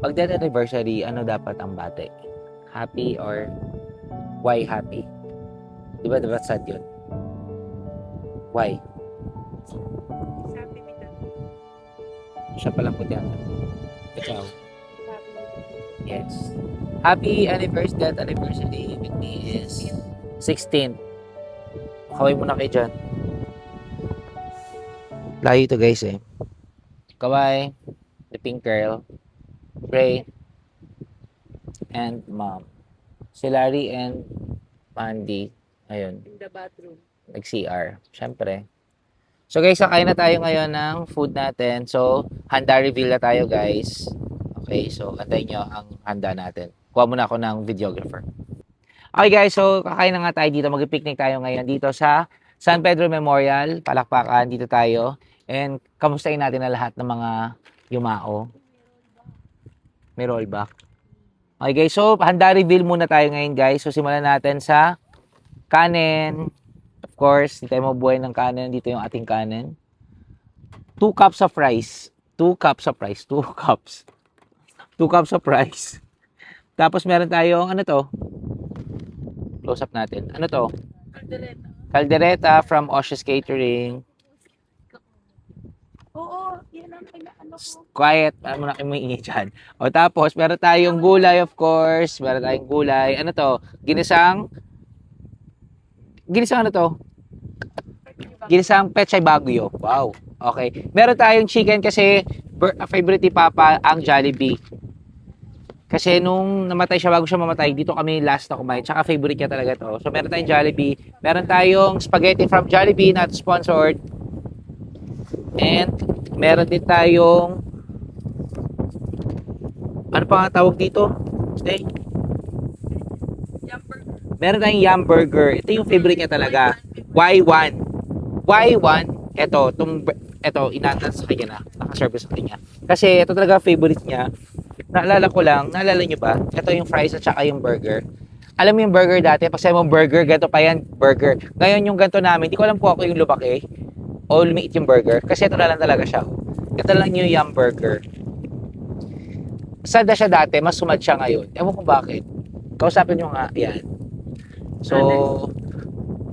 Pag death anniversary, ano dapat ang bate? Happy or why happy? Diba sad yun? Why? Sabi nila. Siya palang puti ang ikaw. Sabi nila. Yes. Happy anniversary, death anniversary with me is 16th. Kaway muna kayo dyan. Layo ito guys eh. Kaway, the pink girl, Ray, and mom. Si Larry and Mandy, ayun, In the bathroom. nag-CR. Syempre. So guys, kakain na tayo ngayon ng food natin. So, handa reveal na tayo guys. Okay, so antayin nyo ang handa natin. Kuha muna ako ng videographer. Okay guys, so kakain na nga tayo dito. Mag-picnic tayo ngayon dito sa San Pedro Memorial. Palakpakan, dito tayo. And kamustahin natin na lahat ng mga yumao. May rollback. Okay guys, so handa reveal muna tayo ngayon guys. So simulan natin sa kanin. Of course, hindi tayo mabuhay ng kanin. Dito yung ating kanin. 2 cups of rice. 2 cups of rice. 2 cups. 2 cups of rice. Tapos meron tayong, ano to? Close up natin. Ano to? Caldereta. Caldereta from Osh's Catering. Oo, yan ang ano ko. Quiet. Ano muna kayo maingay dyan. O tapos, meron tayong gulay, of course. Meron tayong gulay. Ano to? Ginisang ano to? Ginisang pechay baguio. Wow. Okay. Meron tayong chicken kasi favorite ni Papa ang Jollibee. Kasi nung namatay siya, bago siya mamatay, dito kami last na kumain. Tsaka favorite niya talaga to. So meron tayong Jollibee. Meron tayong spaghetti from Jollibee, not sponsored. And meron din tayong ano pa nga tawag dito? Stay. Jumper. Meron tayong yum burger. Ito yung favorite niya talaga. Y1. Y1. Ito, inatas sa kanya na. Nakaservice sa kanya. Kasi ito talaga favorite niya. Naalala nyo ba? Ito yung fries at saka yung burger. Alam mo yung burger dati, pag sabi mo burger, ganito pa yan, burger. Ngayon yung ganito namin, di ko alam kung ako yung lubaki o lumiit yung burger. Kasi ito na lang talaga siya. Ito lang yung yum burger. Sad na siya dati, mas sumad siya ngayon. Ewan ko bakit. Kausapin nyo nga, yan. So,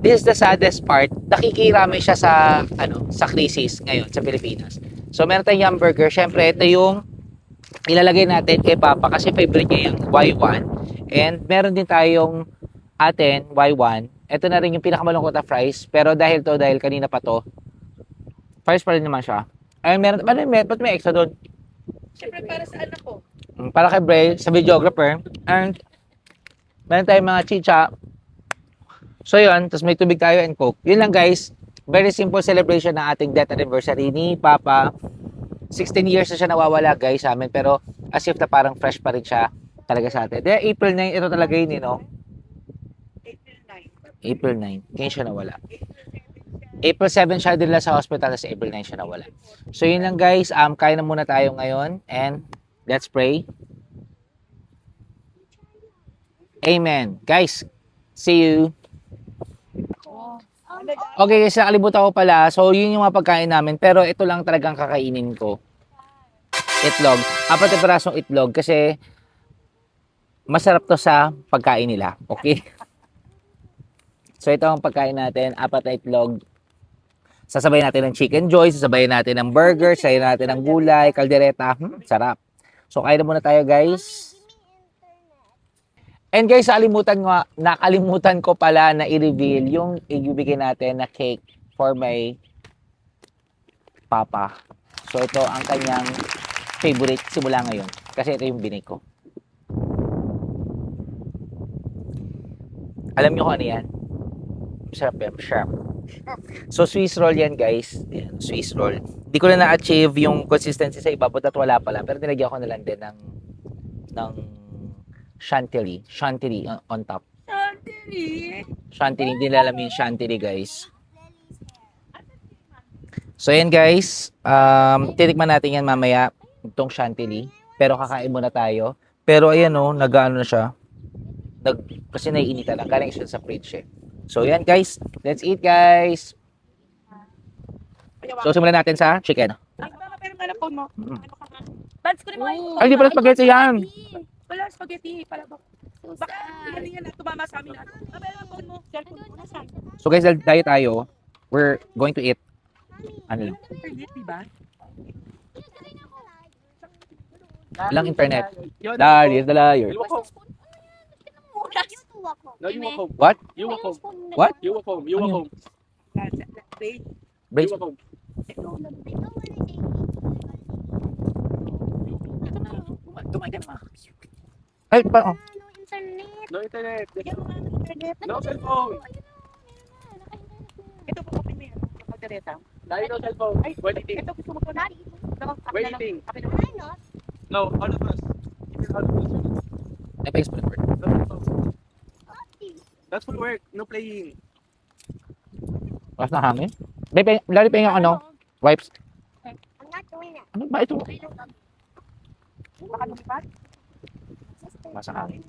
this is the saddest part. Nakikirami siya sa, sa crisis ngayon sa Pilipinas. So, meron tayong yum burger. Siyempre, ito yung ilalagay natin kay Papa kasi favorite niya yung Y1. And meron din tayong atin, Y1. Ito na rin yung pinakamalungkot na fries. Pero dahil kanina pa to, fries pa rin naman siya. Ayun, ba't may extra doon? Siyempre para sa anak ko. Para kay Bray, sa videographer. And meron tayong mga chicha. So yun, tapos may tubig tayo and coke. Yun lang guys. Very simple celebration ng ating death anniversary ni Papa. 16 years na siya nawawala guys sa amin, pero as if na parang fresh pa rin siya talaga sa atin. Dahil April 9, ito talaga yun, no? April 9, kaya siya nawala. April 7 siya din sa hospital, sa April 9 siya nawala. So yun lang guys, kain na muna tayo ngayon and let's pray. Amen. Guys, see you. Okay guys, nakalimutan ko pala. So yun yung mga pagkain namin, pero ito lang talagang kakainin ko. Itlog. 4 na pirasong itlog kasi masarap to sa pagkain nila. Okay? So ito ang pagkain natin, 4 na itlog. Sasabayin natin ng chicken joy, sasabayin natin ng burger, sasabayin natin ng gulay, kaldereta. Sarap. So kain na muna tayo guys. And guys, nakalimutan ko pala na i-reveal yung ibibigay natin na cake for my Papa. So ito ang kanyang favorite simula ngayon. Kasi ito yung binig ko. Alam nyo kung ano yan? Masarap yan. Masarap. So Swiss roll yan guys. Yan, Swiss roll. Di ko na na-achieve yung consistency sa iba, but at wala pala. Pero nilagyan ko na lang din ng chantilly on top. Chantilly, hindi nila alam yung chantilly guys. So yan guys, titikman natin yan mamaya, itong chantilly. Pero kakain muna tayo. Pero ayan o, nag-ano na siya. Kasi naiinitan lang, galing siya sa fridge eh. So yan guys, let's eat guys. So simulan natin sa chicken. Ay, baka pero mo. Ano ka Bans ko rin mga Ay, hindi pala spaghetti yan. Wala, spaghetti. Pala ba? So Baka sad. yan na tumama sa amin. Abay, ang phone mo. Cellphone mo. Nasaan? So guys, dahil tayo tayo, we're going to eat. Ano lang? Internet, di ba? Walang internet. Yun, Liar is the liar. You walk home. No, you walk home. What? You walk home. What? You walk home. You walk home. Wait. You Brace. walk home. Tumayo ka na. Ay, pa, oh. No internet. Bigyan mo nga ng internet. No cellphone. Ito po, open mo yan. Yung kaldereta. Dahil no cellphone. Ay, We're eating. ito gusto mo ko na. We're eating. Akin na. No, all of us. All of us. Ay, pa-explain for. No cellphone. That's for work. No playing. Mas na hangin. Lari pa yung ano, wipes. I'm not doing it. Ano ba ito? Baka lumipat. Mas na hangin.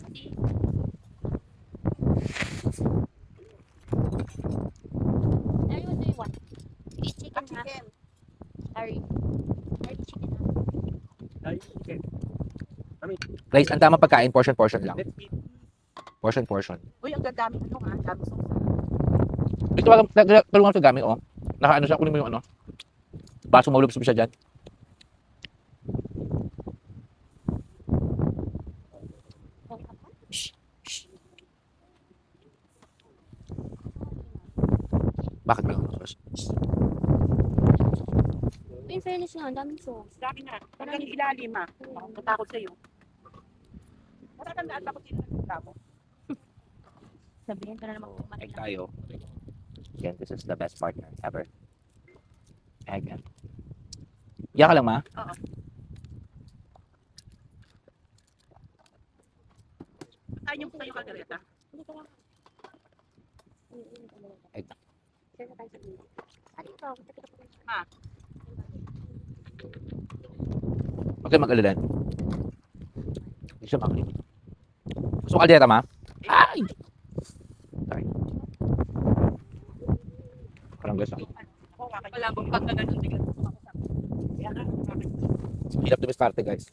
Larry, what do you want? Eat chicken, ha? Larry. Larry, chicken, ha? Dahil okay. Guys, ang tamang pagkain, portion lang. Let's eat. Portion. Uy, ang gagami. Ano nga? Dami sauce. Ito, tulungan sa gamit, oh. Naka-ano siya, kunin mo yung ano. Baso maulubos mo siya dyan. Bakit ba lang sauce? In fairness nga, ang daming sauce. Dami na. Parang yung ilalim, ha? Natakot sa'yo. Matatandaan ba kung sino nagpunta mo? Sabihin ka na naman kung Egg tayo. Again, this is the best partner ever. Egg. Iya ka lang, ma? Oo. Ayaw po kayo kaldereta. Egg. Okay, mag-alalan. Hindi siya makinig. Gusto mo kaldera, ma? Ay! Sorry. Parang gusto. Wala bang pagkaganon bigla. Kaya nga, Hirap dumistarte, guys.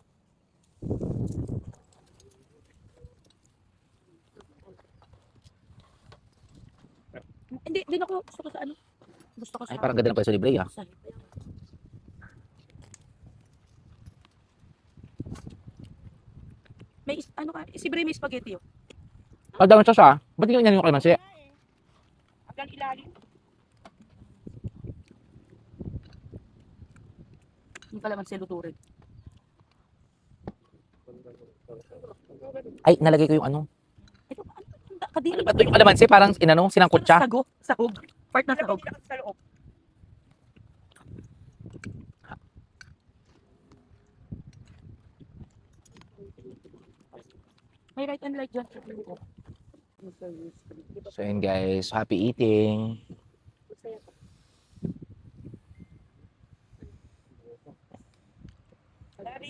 hindi, din ako gusto ko sa ano. Gusto ko sa... Ay, parang ganda ng pwesto libre, ah. Sa- May, ano ka, si Bray may spaghetti yun. Ang dami sauce, ah. Ba't hindi ka yung kalamansi? Hanggang ilalim. Yung kalamansi luturin. Ay, nalagay ko yung ano. Ito, ano, kadiri. Ba't yung kalamansi? Parang, inano, sinangkot siya. Sahog. Part na sahog. Sa loob. May right and light dyan. So, yun, guys. Happy eating.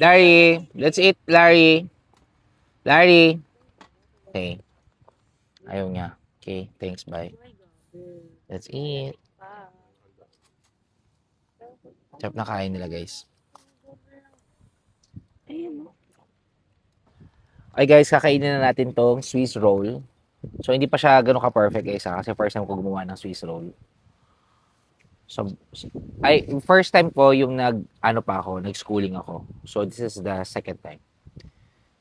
Larry, let's eat, Larry. Larry. Okay. Ayaw niya. Okay, thanks, bye. Let's eat. Sarap na kain nila, guys. Ayun, no? Okay, guys, kakainin na natin tong Swiss roll. So, hindi pa siya ganun ka-perfect, guys, kasi first time ko gumawa ng Swiss roll. So, first time ko yung nag-schooling ako. So, this is the second time.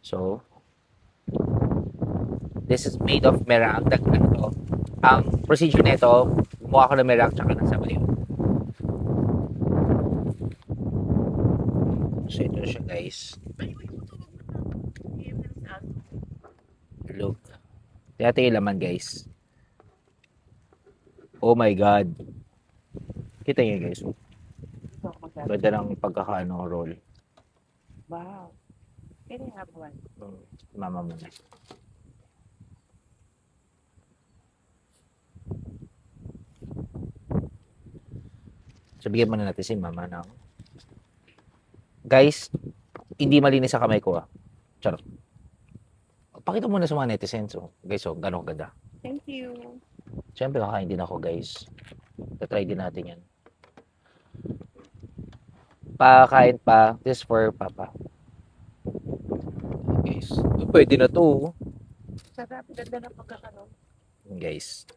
So, this is made of meringue. Ang procedure nito, gumawa ko ng meringue tsaka ng sabaw. So, ito siya, guys. Look. Tingnan yung laman, guys. Oh my God. Kita niyo, guys. Ganda ng pagkakaano roll. Wow. Can I have one? Mama mo na. So, bigyan muna natin si mama ng... Guys, hindi malinis sa kamay ko, ah. Charot. Pakita muna sa mga netizens, oh. Guys, oh, gano'ng ganda. Thank you. Siyempre, kakain din ako, guys. Tatry din natin yan. Pakain pa. This for Papa. guys. Pwede na to. Sarap. Ganda ng pagkakaroon. Yun, guys.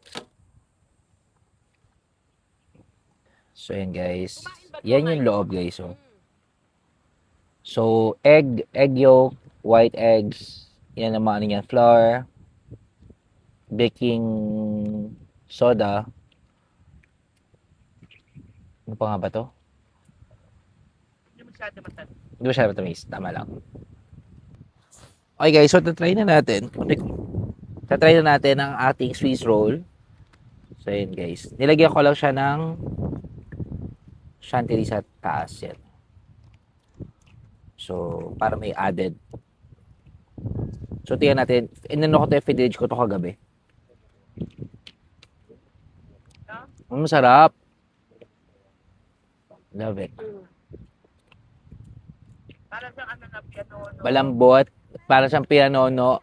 So, yan guys. Yan yung loob, guys. Oh. So, egg yolk, white eggs. Yan ang mga ano yan, flour, baking soda. Ano pa nga ba to? Hindi masyado matamis. Hindi ba siya matamis? Tama lang. Okay guys, so tatry na natin. Tatry na natin ang ating Swiss roll. So yun guys. Nilagyan ko lang siya ng chantilly sa taas yan. So, para may added. So, tingnan natin. Inano ko ito, i-fridge ko ito kagabi. Masarap. Love it. Para sa ano na piano. No? Malambot. Para siyang pianono.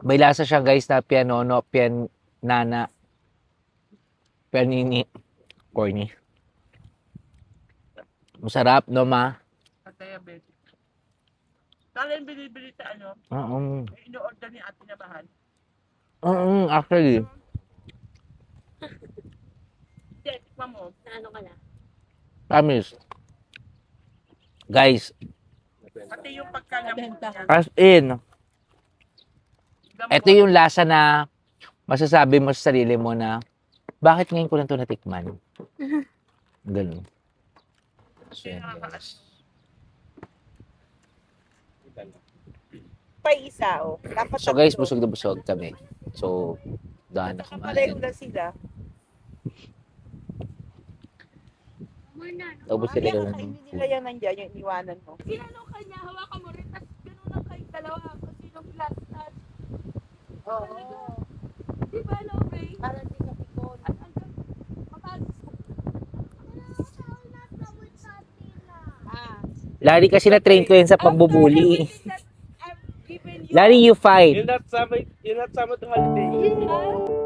May lasa siya guys na pianono, pianana, pianini, corny. Masarap, no ma? Kataya, baby. Kala yung binibili sa ano, ino-order ni ate na mahal. Actually. Yes, mamo. Na ano ka na? Promise. Guys, Pati yung pagkalamot niya. as in, ito yung lasa na masasabi mo sa sarili mo na bakit ngayon ko lang ito natikman? Ganun. So, yan, guys. Pa isa, oh. Dapat So guys, busog na busog kami. So, daan na Pareho kumain. na sila. Tapos sila Kaya yung kakainin nila yan nandiyan, yung iniwanan mo. Sinano ka niya, hawakan mo rin, tapos ganun lang kayong dalawa kung sinong last touch. Oo. Di ba, no, Ray? Para di ka pikon. At hanggang makalis. Ah. Lari kasi na-train ko yan sa pagbubuli. I've given you. Lari, you fight. You're not summer to holiday. Yeah.